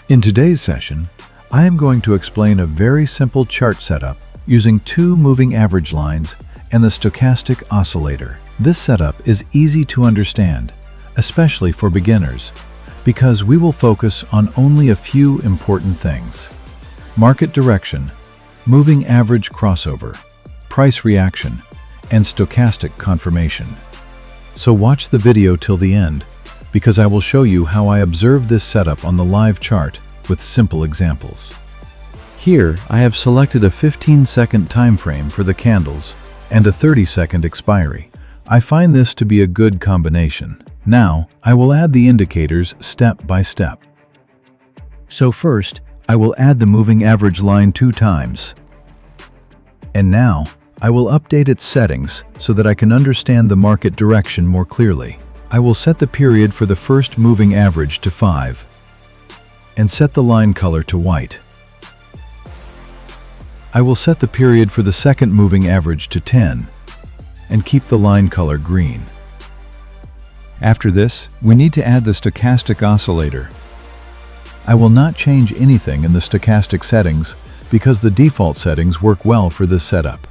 In today's session, I am going to explain a very simple chart setup using two moving average lines and the stochastic oscillator. This setup is easy to understand, especially for beginners, because we will focus on only a few important things: market direction, moving average crossover, price reaction, and stochastic confirmation. So watch the video till the end, because I will show you how I observe this setup on the live chart with simple examples. Here, I have selected a 15-second time frame for the candles and a 30-second expiry. I find this to be a good combination. Now, I will add the indicators step by step. So first, I will add the moving average line 2 times. And now, I will update its settings so that I can understand the market direction more clearly. I will set the period for the first moving average to 5 and set the line color to white. I will set the period for the second moving average to 10 and keep the line color green. After this, we need to add the stochastic oscillator. I will not change anything in the stochastic settings because the default settings work well for this setup.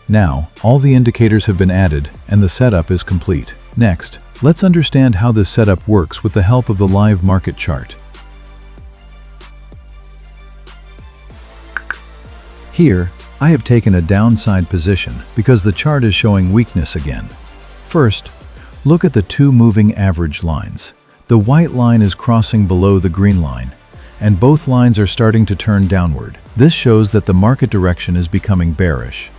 Now, all the indicators have been added and the setup is complete. Next, let's understand how this setup works with the help of the live market chart. Here, I have taken a downside position because the chart is showing weakness again. First, look at the two moving average lines. The white line is crossing below the green line, and both lines are starting to turn downward. This shows that the market direction is becoming bearish.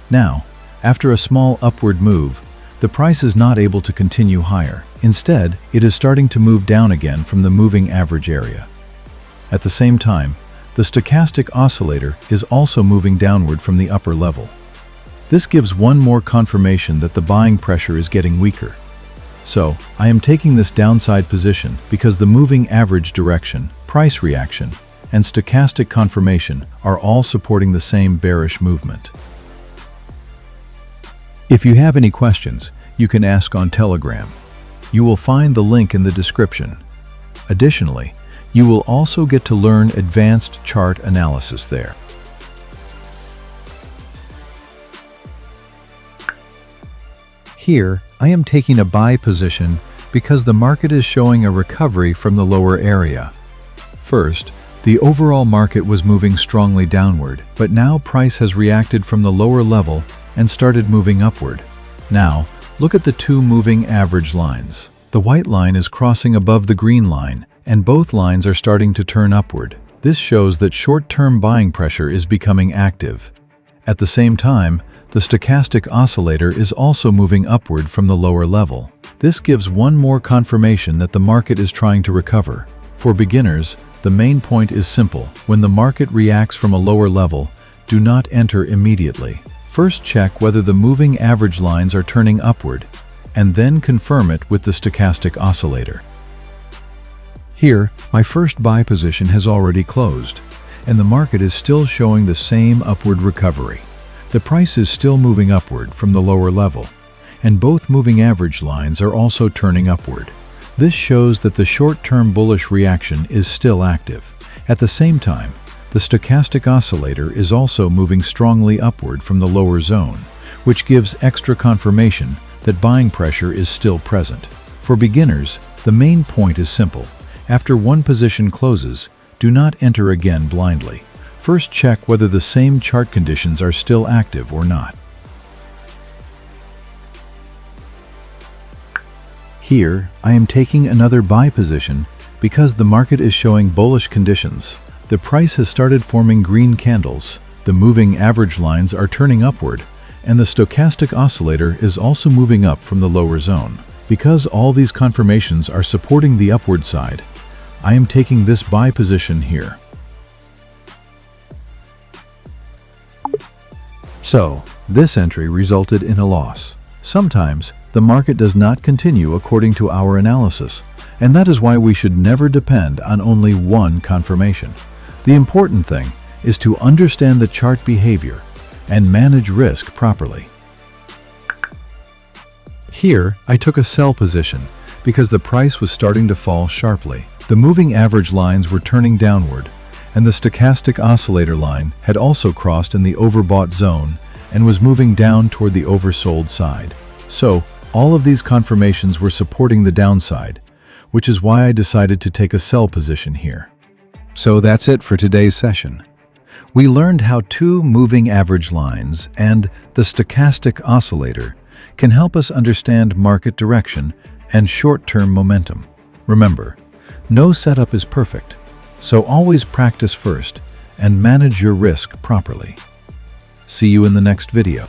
Now, after a small upward move, the price is not able to continue higher. Instead, it is starting to move down again from the moving average area. At the same time, the stochastic oscillator is also moving downward from the upper level. This gives one more confirmation that the buying pressure is getting weaker. So, I am taking this downside position because the moving average direction, price reaction, and stochastic confirmation are all supporting the same bearish movement. If you have any questions, you can ask on Telegram. You will find the link in the description. Additionally, you will also get to learn advanced chart analysis there. Here, I am taking a buy position because the market is showing a recovery from the lower area. First, the overall market was moving strongly downward, but now price has reacted from the lower level and started moving upward. Now, look at the two moving average lines. The white line is crossing above the green line, and both lines are starting to turn upward. This shows that short-term buying pressure is becoming active. At the same time, the stochastic oscillator is also moving upward from the lower level. This gives one more confirmation that the market is trying to recover. For beginners, the main point is simple. When the market reacts from a lower level, do not enter immediately. First check whether the moving average lines are turning upward, and then confirm it with the stochastic oscillator. Here, my first buy position has already closed, and the market is still showing the same upward recovery. The price is still moving upward from the lower level, and both moving average lines are also turning upward. This shows that the short-term bullish reaction is still active. At the same time, the stochastic oscillator is also moving strongly upward from the lower zone, which gives extra confirmation that buying pressure is still present. For beginners, the main point is simple. After one position closes, do not enter again blindly. First check whether the same chart conditions are still active or not. Here, I am taking another buy position because the market is showing bullish conditions. The price has started forming green candles, the moving average lines are turning upward, and the stochastic oscillator is also moving up from the lower zone. Because all these confirmations are supporting the upward side, I am taking this buy position here. So, this entry resulted in a loss. Sometimes, the market does not continue according to our analysis, and that is why we should never depend on only one confirmation. The important thing is to understand the chart behavior and manage risk properly. Here, I took a sell position because the price was starting to fall sharply. The moving average lines were turning downward, and the stochastic oscillator line had also crossed in the overbought zone and was moving down toward the oversold side. So, all of these confirmations were supporting the downside, which is why I decided to take a sell position here. So that's it for today's session. We learned how two moving average lines and the stochastic oscillator can help us understand market direction and short-term momentum. Remember, no setup is perfect, so always practice first and manage your risk properly. See you in the next video.